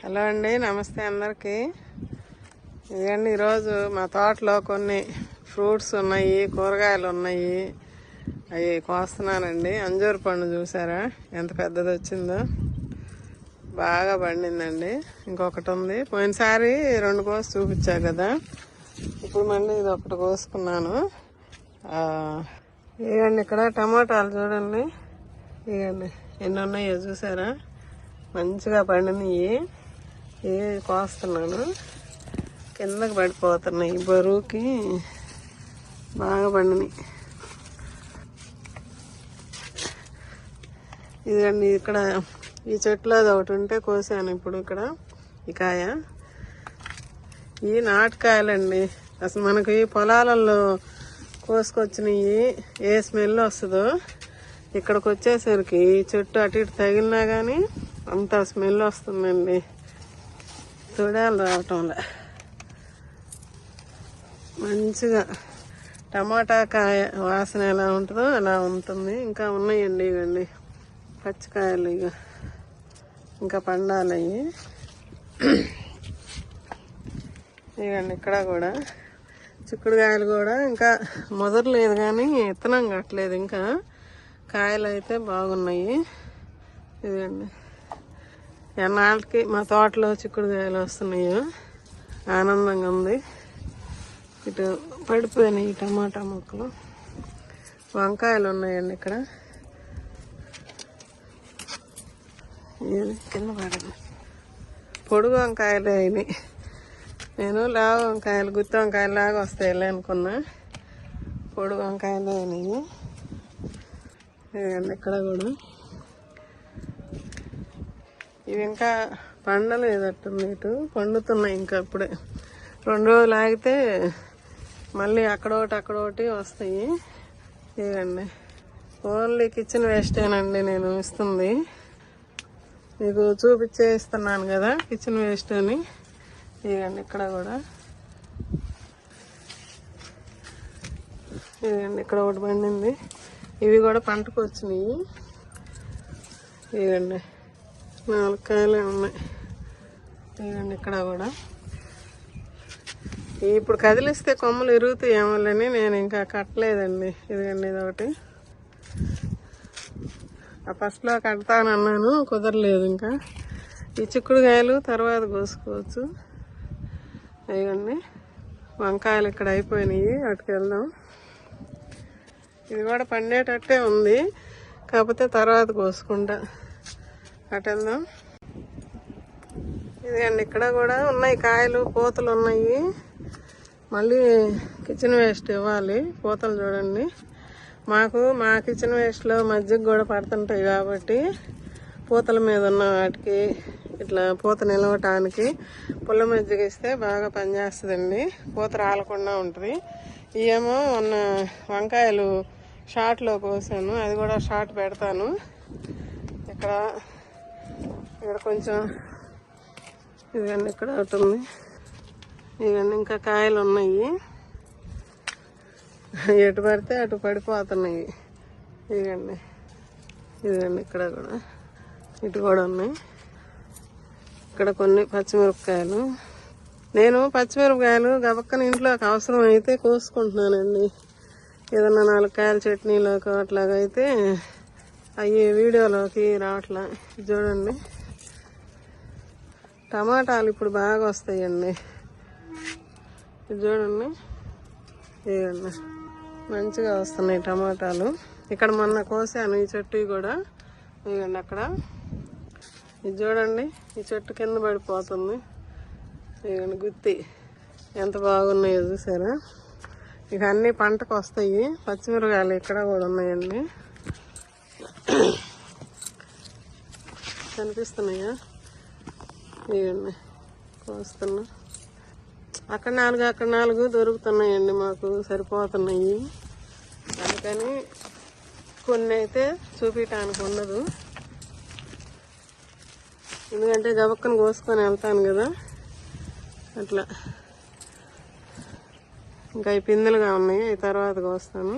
Hello అండి, నమస్తే అందరికీ. ఇదండి ఈరోజు మా తోటలో కొన్ని ఫ్రూట్స్ ఉన్నాయి, కూరగాయలు ఉన్నాయి. అవి కోస్తున్నానండి. అంజూరు పండు చూసారా ఎంత పెద్దది వచ్చిందో, బాగా పండిందండి. ఇంకొకటి ఉంది, పోయినసారి 2 కోసి చూపించా కదా, ఇప్పుడు మళ్ళీ ఇది ఒకటి కోసుకున్నాను. ఇవ్వండి ఇక్కడ టమాటాలు చూడండి, ఇవ్వండి ఎన్ని ఉన్నాయో చూసారా, మంచిగా పండినవి. ఇవి కోస్తున్నాను, కిందకి పడిపోతున్నాయి, బరువుకి బాగా పండినాయి. ఇదండి ఇక్కడ ఈ చెట్లో అది ఒకటి ఉంటే కోసాను. ఇప్పుడు ఇక్కడ ఈ కాయ, ఈ నాటుకాయలండి. అసలు మనకి పొలాలలో కోసుకొచ్చినవి ఏ స్మెల్ వస్తుందో, ఇక్కడికి వచ్చేసరికి చెట్టు అటు ఇటు తగిలినా కానీ అంత స్మెల్ వస్తుందండి. తొడాలు రావటంలో మంచిగా టమాటా కాయ వాసన ఎలా ఉంటుందో అలా ఉంటుంది. ఇంకా ఉన్నాయండి ఇవండి పచ్చికాయలు, ఇక ఇంకా పండాలి. ఇవండి ఇక్కడ కూడా చిక్కుడుకాయలు కూడా ఇంకా ముదరలేదు, కానీ విత్తనం కట్టలేదు. ఇంకా కాయలు అయితే బాగున్నాయి. ఇదండి ఎన్నాళ్ళకి మా తోటలో చిక్కుడుకాయలు వస్తున్నాయో ఆనందంగా ఉంది. ఇటు పడిపోయినాయి టమాటా మొక్కలు. వంకాయలు ఉన్నాయండి ఇక్కడ, కింద పడదు. పొడుగు వంకాయలు అయినాయి. నేను లావు వంకాయలు, గుత్తి వంకాయలు లాగా వస్తాయిలే అనుకున్నా, పొడుగు వంకాయలు అయినాయి. ఇదండి ఇక్కడ కూడా ఇవి ఇంకా పండలేదట్టుంది, ఇటు పండుతున్నాయి. ఇంకా ఇప్పుడే 2 రోజులు ఆగితే మళ్ళీ అక్కడొకటి వస్తాయి. ఇవ్వండి ఓన్లీ కిచెన్ వేస్టేనండి నేను ఇస్తుంది. మీకు చూపించే ఇస్తున్నాను కదా కిచెన్ వేస్ట్ అని. ఇవ్వండి ఇక్కడ కూడా, ఇవ్వండి ఇక్కడ ఒకటి పండింది. ఇవి కూడా పంటకు వచ్చినాయి. ఇవ్వండి 4 కాయలే ఉన్నాయి. ఇవ్వండి ఇక్కడ కూడా ఇప్పుడు కదిలిస్తే కొమ్మలు ఇరుగుతాయి ఏమోలని నేను ఇంకా కట్టలేదండి. ఇదిగండి ఇదొకటి, ఫస్ట్లో కడతానన్నాను, కుదరలేదు. ఇంకా ఈ చిక్కుడుకాయలు తర్వాత కోసుకోవచ్చు. ఇవ్వండి వంకాయలు ఇక్కడ అయిపోయినాయి, అటుకెళ్దాం. ఇది కూడా పండేటట్టే ఉంది, కాకపోతే తర్వాత కోసుకుంటా. అటు వెళ్దాం. ఇదిగండి ఇక్కడ కూడా ఉన్నాయి కాయలు, పూతలు ఉన్నాయి. మళ్ళీ కిచెన్ వేస్ట్ ఇవ్వాలి. పూతలు చూడండి, మా కిచెన్ వేస్ట్లో మజ్జిగ కూడా పడుతుంటాయి కాబట్టి పూతల మీద ఉన్న వాటికి ఇట్లా పూత నిలవటానికి పుల్ల మజ్జిగ ఇస్తే బాగా పనిచేస్తుందండి, పూత రాలకుండా ఉంటుంది. ఇవేమో ఉన్న వంకాయలు షార్ట్లో కోసాను, అది కూడా షార్ట్ పెడతాను. ఇక్కడ కొంచెం ఇవన్నీ ఇక్కడ ఒకటి ఉంది. ఇవన్నీ ఇంకా కాయలు ఉన్నాయి, ఎటు పడితే అటు పడిపోతున్నాయి. ఇవన్నీ ఇక్కడ కూడా, ఇటు కూడా ఉన్నాయి. ఇక్కడ కొన్ని పచ్చిమిరపకాయలు. నేను పచ్చిమిరపకాయలు గబక్కన ఇంట్లోకి అవసరం అయితే కోసుకుంటున్నానండి. ఏదన్నా 4 కాయల చట్నీలోకి అట్లాగైతే అవి వీడియోలోకి రావట్లా. చూడండి టమాటాలు ఇప్పుడు బాగా వస్తాయండి. ఇది చూడండి, ఇవ్వండి మంచిగా వస్తున్నాయి టమాటాలు. ఇక్కడ మొన్న కోసాను ఈ చెట్టు కూడా. ఇవ్వండి అక్కడ, ఇది చూడండి ఈ చెట్టు కింద పడిపోతుంది. ఇవ్వండి గుత్తి ఎంత బాగున్నాయో చూసారా. ఇక అన్నీ పంటకు వస్తాయి. పచ్చిమిరకాయలు ఇక్కడ కూడా ఉన్నాయండి, కనిపిస్తున్నాయా? ఇవ్వండి కోస్తున్నా. అక్కడ 4 దొరుకుతున్నాయండి, మాకు సరిపోతున్నాయి. అందుకని కొన్ని అయితే చూపించడానికి ఉండదు, ఎందుకంటే గబక్కను కోసుకొని వెళ్తాను కదా అట్లా. ఇంకా ఈ పిందెలుగా ఉన్నాయి, ఈ తర్వాత కోస్తాను.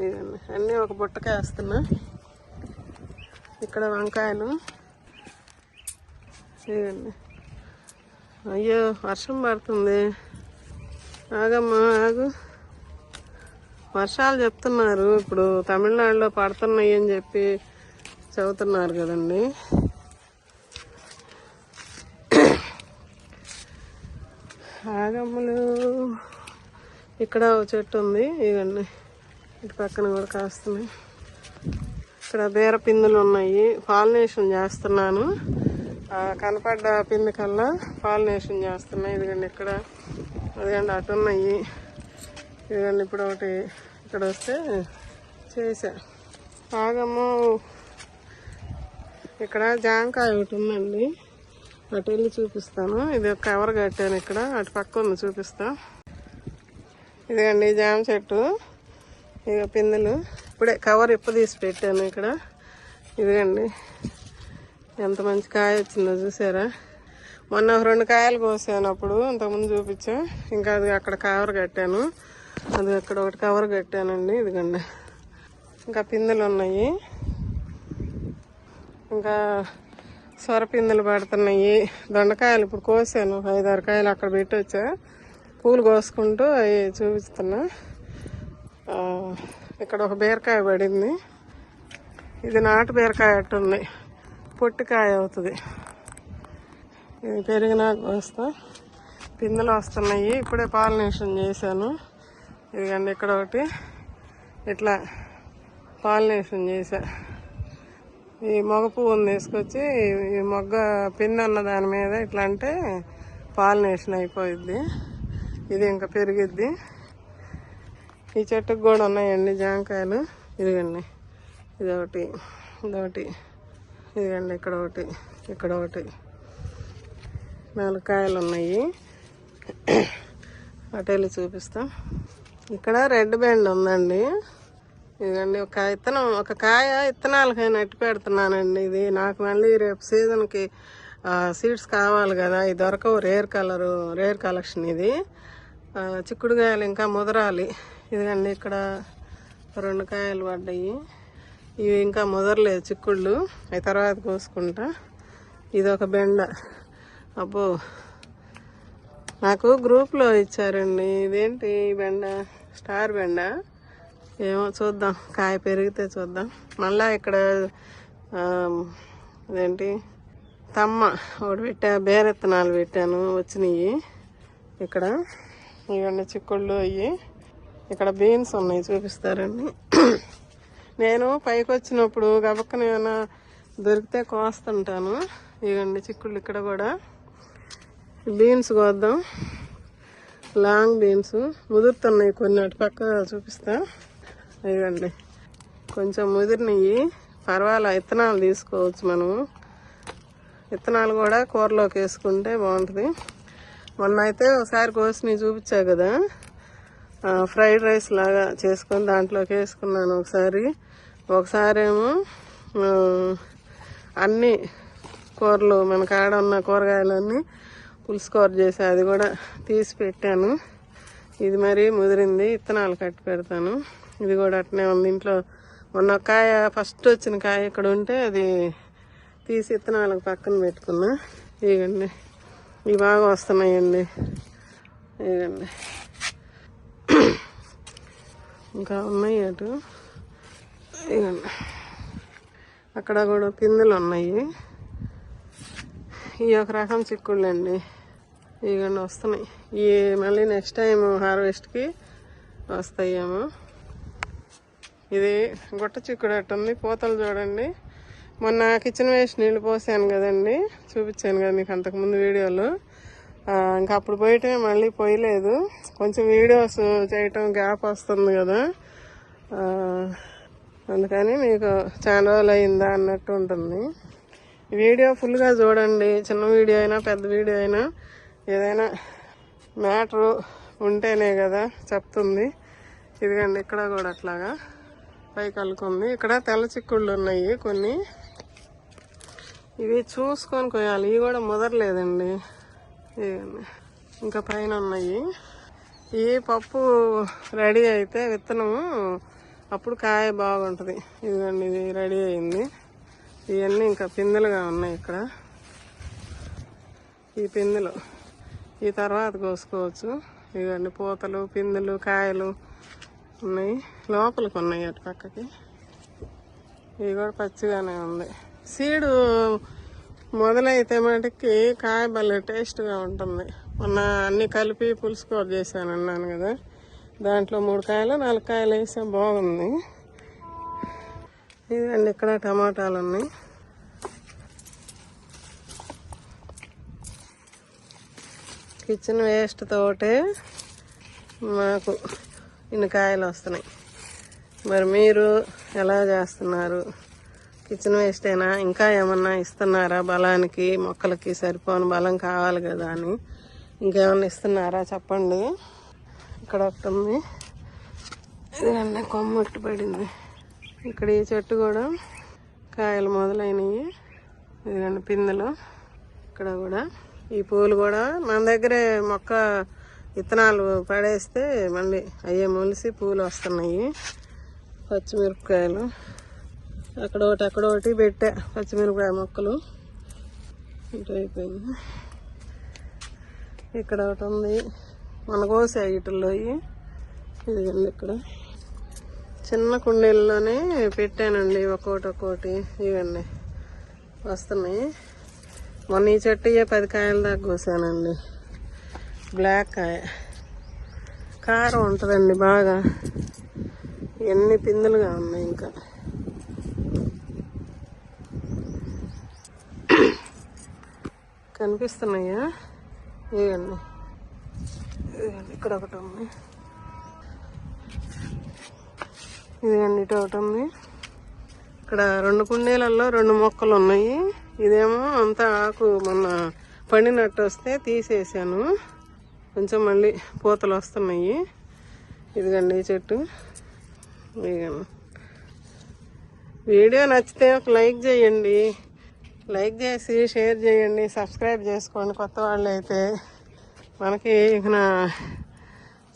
ఇవన్నీ అన్నీ ఒక బుట్టకే వేస్తున్నా. ఇక్కడ వంకాయలు ఇదండి. అయ్యో వర్షం పడుతుంది, ఆగమ్మా ఆగు. వర్షాలు చెప్తున్నారు ఇప్పుడు తమిళనాడులో పడుతున్నాయి అని చెప్పి చదువుతున్నారు కదండి. ఆగమ్మలు ఇక్కడ చెట్టు ఉంది, ఇవన్నీ ఇటు పక్కన కూడా కాస్తున్నాయి. ఇక్కడ బీర పిందులు ఉన్నాయి, పాలినేషన్ చేస్తున్నాను. కనపడ్డ పిండి కల్లా పాలినేషన్ చేస్తున్నాయి. ఇదిగండి ఇక్కడ, అదిగండి అటు ఉన్నాయి. ఇదిగండి ఇప్పుడు ఒకటి ఇక్కడ వస్తే చేసా. ఆగమ్మ ఇక్కడ జాంకాయ ఒకటి ఉందండి, అటు వెళ్ళి చూపిస్తాను. ఇది ఒక కవర్ కట్టాను ఇక్కడ, అటు పక్క ఉంది చూపిస్తా. ఇదిగండి జామ చెట్టు, ఇక పిందెలు ఇప్పుడే కవర్ తీసి పెట్టాను ఇక్కడ. ఇదిగండి ఎంత మంచి కాయ వచ్చిందో చూసారా. మొన్న 2 కాయలు కోసాను, అప్పుడు ఇంతకుముందు చూపించా. ఇంకా అది అక్కడ కవర్ కట్టాను, అది అక్కడ ఒకటి కవర్ కట్టానండి. ఇదిగండి ఇంకా పిందెలు ఉన్నాయి, ఇంకా సొర పిందెలు పడుతున్నాయి. దొండకాయలు ఇప్పుడు కోసాను, 5-6 కాయలు అక్కడ పెట్టి వచ్చా. పూలు కోసుకుంటూ అవి చూపిస్తున్నా. ఇక్కడ ఒక బీరకాయ పడింది, ఇది నాటు బీరకాయ అట్టుంది, పొట్టికాయ అవుతుంది. ఇది పెరిగినాక వస్తా. పిందెలు వస్తున్నాయి, ఇప్పుడే పాలినేషన్ చేశాను. ఇదిగండి ఇక్కడ ఒకటి ఇట్లా పాలినేషన్ చేశా. ఈ మొగ పువ్వుని తీసుకొచ్చి ఈ మొగ్గ పిందె అన్న దాని మీద ఇట్లా అంటే పాలినేషన్ అయిపోయిద్ది, ఇది ఇంకా పెరిగిద్ది. ఈ చెట్టుకు కూడా ఉన్నాయండి జాంకాయలు. ఇదిగండి ఇదొకటి, ఇదొకటి, ఇదిగండి ఇక్కడ ఒకటి, ఇక్కడ ఒకటి, 4 కాయలు ఉన్నాయి. అటు వెళ్ళి చూపిస్తాం. ఇక్కడ రెడ్ బెండ్ ఉందండి. ఇదిగండి ఒక కాయ ఇత్తనాలకైనా ఎట్టి పెడుతున్నానండి. ఇది నాకు మళ్ళీ రేపు సీజన్కి సీడ్స్ కావాలి కదా, ఇది దొరకవు, రేర్ కలెక్షన్ ఇది. చిక్కుడుకాయలు ఇంకా ముదరాలి. ఇదిగండి ఇక్కడ 2 కాయలు పడ్డాయి, ఇవి ఇంకా ముదరలేదు చిక్కుళ్ళు, అవి తర్వాత కోసుకుంటా. ఇది ఒక బెండ, అబ్బో నాకు గ్రూప్లో ఇచ్చారండి. ఇదేంటి బెండ, స్టార్ బెండ ఏమో, చూద్దాం, కాయ పెరిగితే చూద్దాం. మళ్ళా ఇక్కడ అదేంటి తమ్మ ఒకటి పెట్టా, బేరెత్తనాలు పెట్టాను, వచ్చినాయి. ఇక్కడ ఇవన్నీ చిక్కుళ్ళు అయ్యి, ఇక్కడ బీన్స్ ఉన్నాయి చూపిస్తారండి. నేను పైకి వచ్చినప్పుడు గబక్కన ఏమైనా దొరికితే కోస్తుంటాను. ఇవ్వండి చిక్కుళ్ళు ఇక్కడ కూడా. బీన్స్ కోద్దాం, లాంగ్ బీన్స్ ముదురుతున్నాయి కొన్ని, అటు పక్క చూపిస్తా. ఇవ్వండి కొంచెం ముదిరినవి, పర్వాలా, ఇత్తనాలు తీసుకోవచ్చు మనము. విత్తనాలు కూడా కూరలోకి వేసుకుంటే బాగుంటుంది. మొన్న అయితే ఒకసారి కోసినవి చూపించా కదా, ఫ్రైడ్ రైస్ లాగా చేసుకొని దాంట్లోకి వేసుకున్నాను ఒకసారి ఏమో అన్ని కూరలు మన కాడ ఉన్న కూరగాయలన్నీ పులుసు కూర చేసి అది కూడా తీసి పెట్టాను. ఇది మరి ముదిరింది, ఇత్తనాలు కట్టి పెడతాను. ఇది కూడా అట్నే ఉంది ఇంట్లో. మొన్న కాయ ఫస్ట్ వచ్చిన కాయ ఇక్కడ ఉంటే అది తీసి ఇత్తనాలకు పక్కన పెట్టుకున్నా. ఇవ్వండి ఇవి బాగా వస్తున్నాయండి. ఇవ్వండి ఇంకా ఉన్నాయి అటు. ఇవ్వండి అక్కడ కూడా పిందెలు ఉన్నాయి. ఈ ఒక రకం చిక్కుళ్ళండి. ఇవన్నీ వస్తున్నాయి, ఈ మళ్ళీ నెక్స్ట్ టైం హార్వెస్ట్కి వస్తాయేమో. ఇది గుట్ట చిక్కుడు అట్టుంది, పూతలు చూడండి. మొన్న కిచెన్ వేస్ట్ నీళ్ళు పోసాను కదండి, చూపించాను కదా మీకు అంతకుముందు వీడియోలో. ఇంకా అప్పుడు పోయటమే, మళ్ళీ పోయలేదు. కొంచెం వీడియోస్ చేయటం గ్యాప్ వస్తుంది కదా, అందుకని మీకు చాలా రోజులు అయిందా అన్నట్టు ఉంటుంది. వీడియో ఫుల్గా చూడండి, చిన్న వీడియో అయినా పెద్ద వీడియో అయినా ఏదైనా మ్యాటరు ఉంటేనే కదా చెప్తుంది. ఇదిగండి ఇక్కడ కూడా అట్లాగా పైకి అల్లుకుంది. ఇక్కడ తెల్ల చిక్కుళ్ళు ఉన్నాయి కొన్ని, ఇవి చూసుకొని కొయ్యాలి. ఇవి కూడా ముదరలేదండి. ఇదిగండి ఇంకా పైన ఉన్నాయి. ఈ పప్పు రెడీ అయితే విత్తనము అప్పుడు కాయ బాగుంటుంది. ఇదిగండి ఇది రెడీ అయింది. ఇవన్నీ ఇంకా పిందెలుగా ఉన్నాయి ఇక్కడ. ఈ పిందెలు ఈ తర్వాత కోసుకోవచ్చు. ఇవన్నీ పూతలు, పిందెలు, కాయలు ఉన్నాయి. లోపలికి ఉన్నాయి అటు పక్కకి. ఇవి కూడా పచ్చిగానే ఉంది. సీడు మొదలైతే మటుకి కాయ భలే టేస్ట్గా ఉంటుంది. మొన్న అన్నీ కలిపి పులుసు కూర చేశాను అన్నాను కదా, దాంట్లో 3 కాయలు 4 కాయలు వేసా, బాగుంది. ఇదండి ఇక్కడ టమాటాలు ఉన్నాయి. కిచెన్ వేస్ట్ తోటే మాకు ఇన్ని కాయలు వస్తున్నాయి. మరి మీరు ఎలా చేస్తున్నారు? కిచెన్ వేస్టేనా, ఇంకా ఏమన్నా ఇస్తున్నారా? బలానికి మొక్కలకి సరిపోని బలం కావాలి కదా అని ఇంకేమన్నా ఇస్తున్నారా చెప్పండి. ఇక్కడ ఒకటి ఉంది, ఇదిగండి కొమ్మట్టు పడింది. ఇక్కడ ఈ చెట్టు కూడా కాయలు మొదలైనవి. ఇదిగండి పిందెలు. ఇక్కడ కూడా ఈ పూలు కూడా మన దగ్గరే మొక్క విత్తనాలు పడేస్తే మళ్ళీ అయ్యే మొలిసి పూలు వస్తున్నాయి. పచ్చిమిరపకాయలు అక్కడ ఒకటి పెట్టా, పచ్చిమిరపకాయ మొక్కలు. ఇటు అయిపోయింది. ఇక్కడ ఒకటి ఉంది, మన కోసే వీటిల్లో. ఇదిగండి ఇక్కడ చిన్న కుండీల్లోనే పెట్టానండి, ఒక్కోటి. ఇవన్నీ వస్తున్నాయి. మొన్న ఈ చెట్టు 10 కాయల దాకా కోసానండి. బ్లాక్ కాయ, కారం ఉంటుందండి బాగా. ఎన్ని పిందులుగా ఉన్నాయి ఇంకా. కనిపిస్తున్నాయా? ఇవన్నీ ఇక్కడ ఒకటి ఉంది. ఇదిగండి ఇటు ఒకటి ఉంది. ఇక్కడ 2 కుండీలలో 2 మొక్కలు ఉన్నాయి. ఇదేమో అంతా ఆకు మొన్న పండినట్టు వస్తే తీసేసాను. కొంచెం మళ్ళీ పూతలు వస్తున్నాయి. ఇదిగండి ఈ చెట్టు. ఇదిగండి. వీడియో నచ్చితే ఒక లైక్ చేయండి. లైక్ చేసి షేర్ చేయండి, సబ్స్క్రైబ్ చేసుకోండి కొత్త వాళ్ళు అయితే. మనకి ఇక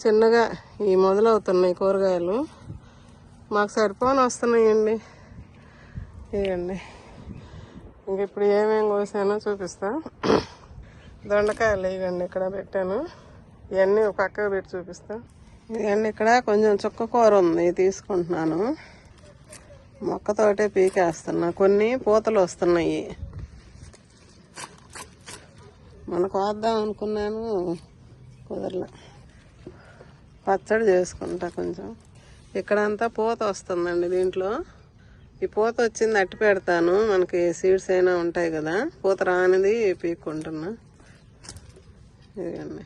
చిన్నగా ఈ మొదలవుతున్నాయి కూరగాయలు, మాకు సరిపోని వస్తున్నాయండి. ఇవ్వండి. ఇంక ఇప్పుడు ఏమేమి కోసానో చూపిస్తా. దొండకాయలు ఇవ్వండి ఇక్కడ పెట్టాను. ఇవన్నీ పక్కకు పెట్టి చూపిస్తా. ఇవన్నీ ఇక్కడ కొంచెం చుక్క కూర ఉంది, తీసుకుంటున్నాను. మొక్కతోటే పీకేస్తున్నా. కొన్ని పూతలు వస్తున్నాయి. మనకు వద్దాం అనుకున్నాను, కుదరలే. పచ్చడి చేసుకుంటా కొంచెం. ఇక్కడంతా పూత వస్తుందండి. దీంట్లో ఈ పూత వచ్చింది అట్టి పెడతాను. మనకి సీడ్స్ అయినా ఉంటాయి కదా, పూత రానిది పీక్కుంటున్నా. ఇదిగండి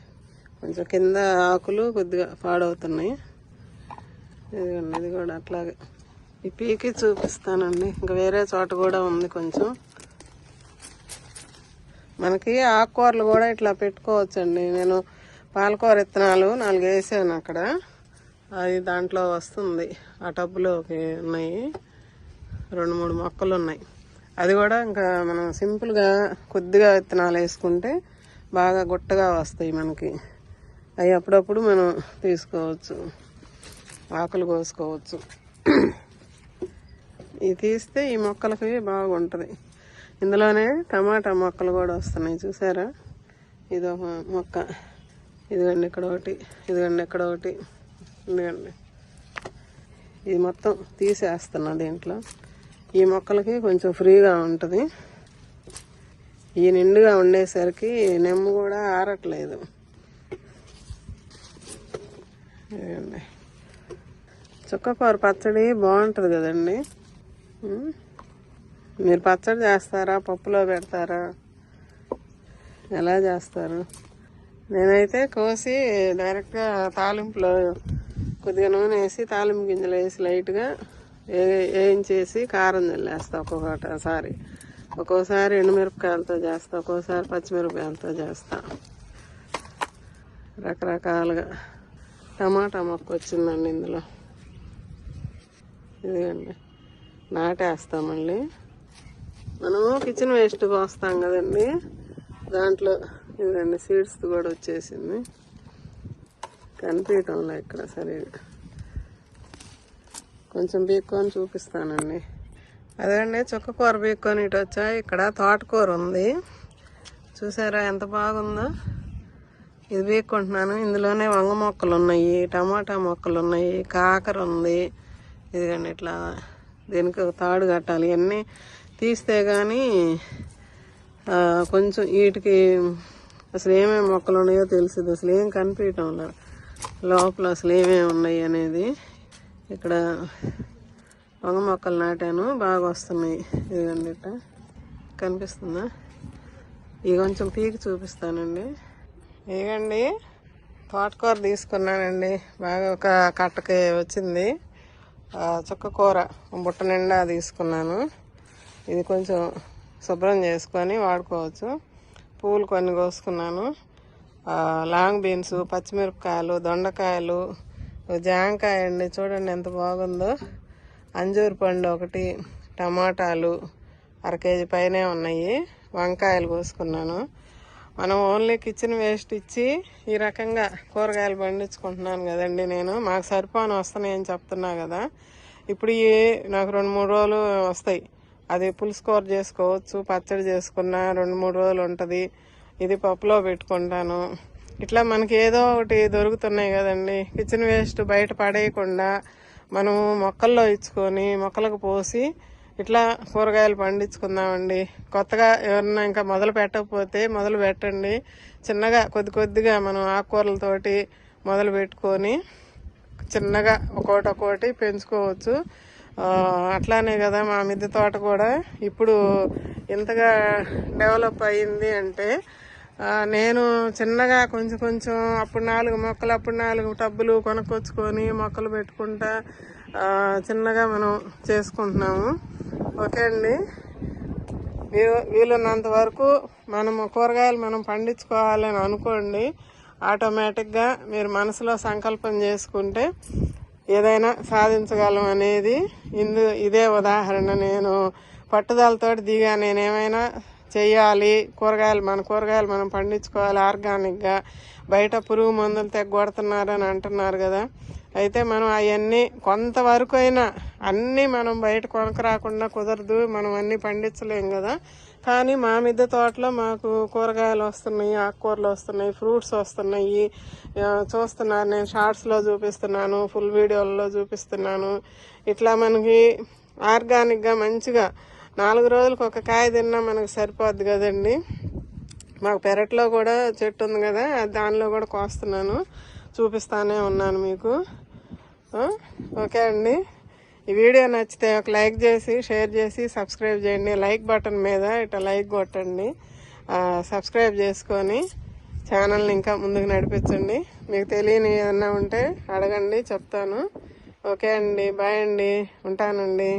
కొంచెం కింద ఆకులు కొద్దిగా పాడవుతున్నాయి. ఇదిగండి ఇది కూడా అట్లాగే ఈ పీకి చూపిస్తానండి. ఇంకా వేరే చోట కూడా ఉంది కొంచెం. మనకి ఆకుకూరలు కూడా ఇట్లా పెట్టుకోవచ్చండి. నేను పాలకూర విత్తనాలు 4 వేసాను అక్కడ, అది దాంట్లో వస్తుంది. ఆ టబ్బులోకి ఉన్నాయి 2-3 మొక్కలు ఉన్నాయి. అది కూడా ఇంకా మనం సింపుల్గా కొద్దిగా విత్తనాలు వేసుకుంటే బాగా గుట్టగా వస్తాయి మనకి. అవి అప్పుడప్పుడు మనం తీసుకోవచ్చు, ఆకులు కోసుకోవచ్చు. ఇవి తీస్తే ఈ మొక్కలకి బాగుంటుంది. ఇందులోనే టమాటా మొక్కలు కూడా వస్తున్నాయి, చూసారా? ఇది ఒక మొక్క. ఇదిగండి ఇక్కడ ఒకటి, ఇదిగండి ఇక్కడ ఒకటి. ఇదిగండి ఇది మొత్తం తీసేస్తున్నా దీంట్లో. ఈ మొక్కలకి కొంచెం ఫ్రీగా ఉంటుంది. ఈ నిండుగా ఉండేసరికి నెమ్ము కూడా ఆరట్లేదు. ఇదిగండి చుక్కకూర పచ్చడి బాగుంటుంది కదండి. మీరు పచ్చడి చేస్తారా, పప్పులో పెడతారా, ఎలా చేస్తారు? నేనైతే కోసి డైరెక్ట్గా తాలింపులో కొద్దిగా నూనె వేసి, తాలింపు గింజలు వేసి లైట్గా వేయించేసి కారం చల్లేస్తా. ఒక్కోసారి ఎండుమిరపకాయలతో చేస్తా, ఒక్కోసారి పచ్చిమిరపకాయలతో చేస్తా. రకరకాలుగా. టమాటా మొక్క వచ్చిందండి ఇందులో. ఇదిగండి నాటేస్తాం. మళ్ళీ మనము కిచెన్ వేస్ట్ కోస్తాం కదండి, దాంట్లో ఇదిగండి సీడ్స్ కూడా వచ్చేసింది. కనిపించటంలో ఇక్కడ సరిగా కొంచెం బీక్కొని చూపిస్తానండి. అదేండి చుక్కకూర బీక్కొని ఇటు వచ్చా. ఇక్కడ తోటకూర ఉంది, చూసారా ఎంత బాగుందో. ఇది వీక్కుంటున్నాను. ఇందులోనే వంగ మొక్కలు ఉన్నాయి, టమాటా మొక్కలు ఉన్నాయి, కాకర ఉంది. ఇదిగండి ఇట్లా దీనికి తాడు కట్టాలి. ఇవన్నీ తీస్తే కానీ కొంచెం వీటికి అసలు ఏమేమి మొక్కలు ఉన్నాయో తెలిసింది. అసలు ఏం కనిపించడం లేదు లోపల అసలు ఏమేమి ఉన్నాయి అనేది. ఇక్కడ వంగ మొక్కలు నాటాను, బాగా వస్తున్నాయి. ఇదిగండి ఇట్లా కనిపిస్తుందా? ఇవి కొంచెం పీకి చూపిస్తానండి. ఇదిగండి తోటకూర తీసుకున్నానండి. బాగా ఒక కట్టకి వచ్చింది. చుక్క కూర బుట్ట నిండా తీసుకున్నాను. ఇది కొంచెం శుభ్రం చేసుకొని వాడుకోవచ్చు. పూలు కొన్ని కోసుకున్నాను. లాంగ్ బీన్స్, పచ్చిమిరపకాయలు, దొండకాయలు, జాంకాయ అండి చూడండి ఎంత బాగుందో. అంజూరు పండు ఒకటి, టమాటాలు 1/2 కేజీ పైనే ఉన్నాయి. వంకాయలు కోసుకున్నాను. మనం ఓన్లీ కిచెన్ వేస్ట్ ఇచ్చి ఈ రకంగా కూరగాయలు పండించుకుంటున్నాను కదండి నేను. మాకు సరిపోని వస్తున్నాయని చెప్తున్నా కదా. ఇప్పుడు నాకు 2-3 రోజులు వస్తాయి. అది పులుసు కూర చేసుకోవచ్చు, పచ్చడి చేసుకున్నా 2-3 రోజులు ఉంటుంది. ఇది పప్పులో పెట్టుకుంటాను. ఇట్లా మనకి ఏదో ఒకటి దొరుకుతున్నాయి కదండి. కిచెన్ వేస్ట్ బయట పడేయకుండా మనం మొక్కల్లో ఇచ్చుకొని మొక్కలకు పోసి ఇట్లా కూరగాయలు పండించుకుందామండి. కొత్తగా ఎవరన్నా ఇంకా మొదలు పెట్టకపోతే మొదలు పెట్టండి. చిన్నగా కొద్దిగా మనం ఆకుకూరలతోటి మొదలు పెట్టుకొని చిన్నగా ఒక్కోటి పెంచుకోవచ్చు. అట్లానే కదా మా మిద్దె తోట కూడా ఇప్పుడు ఇంతగా డెవలప్ అయ్యింది అంటే నేను చిన్నగా కొంచెం అప్పుడు 4 మొక్కలు, అప్పుడు 4 టబ్బులు కొనుక్కొచ్చుకొని మొక్కలు పెట్టుకుంటా చిన్నగా మనం చేసుకుంటున్నాము. ఓకే అండి, వీలున్నంత వరకు మనము కూరగాయలు మనం పండించుకోవాలని అనుకోండి. ఆటోమేటిక్గా మీరు మనసులో సంకల్పం చేసుకుంటే ఏదైనా సాధించగలం అనేది ఇదే ఉదాహరణ. నేను పట్టుదలతో దిగా నేనేమైనా చెయ్యాలి, మన కూరగాయలు మనం పండించుకోవాలి ఆర్గానిక్గా. బయట పురుగు మందులు తెగొడుతున్నారని అంటున్నారు కదా. అయితే మనం అవన్నీ కొంతవరకు అయినా అన్నీ మనం బయట కొనక రాకుండా కుదరదు, మనం అన్నీ పండించలేం కదా. కానీ మా మిద్దె తోటలో మాకు కూరగాయలు వస్తున్నాయి, ఆకుకూరలు వస్తున్నాయి, ఫ్రూట్స్ వస్తున్నాయి. చూస్తున్నారు, నేను షార్ట్స్లో చూపిస్తున్నాను, ఫుల్ వీడియోలలో చూపిస్తున్నాను. ఇట్లా మనకి ఆర్గానిక్గా మంచిగా 4 రోజులకు ఒక కాయ తిన్నా మనకు సరిపోద్ది కదండి. మాకు పెరట్లో కూడా చెట్టు ఉంది కదా, దానిలో కూడా కోస్తున్నాను, చూపిస్తానే ఉన్నాను మీకు. ఓకే అండి, ఈ వీడియో నచ్చితే ఒక లైక్ చేసి, షేర్ చేసి, సబ్స్క్రైబ్ చేయండి. లైక్ బటన్ మీద ఇట్లా లైక్ కొట్టండి. సబ్స్క్రైబ్ చేసుకొని ఛానల్ని ఇంకా ముందుకు నడిపించండి. మీకు తెలియని ఏదన్నా ఉంటే అడగండి, చెప్తాను. ఓకే అండి, బాయ్ అండి, ఉంటానండి.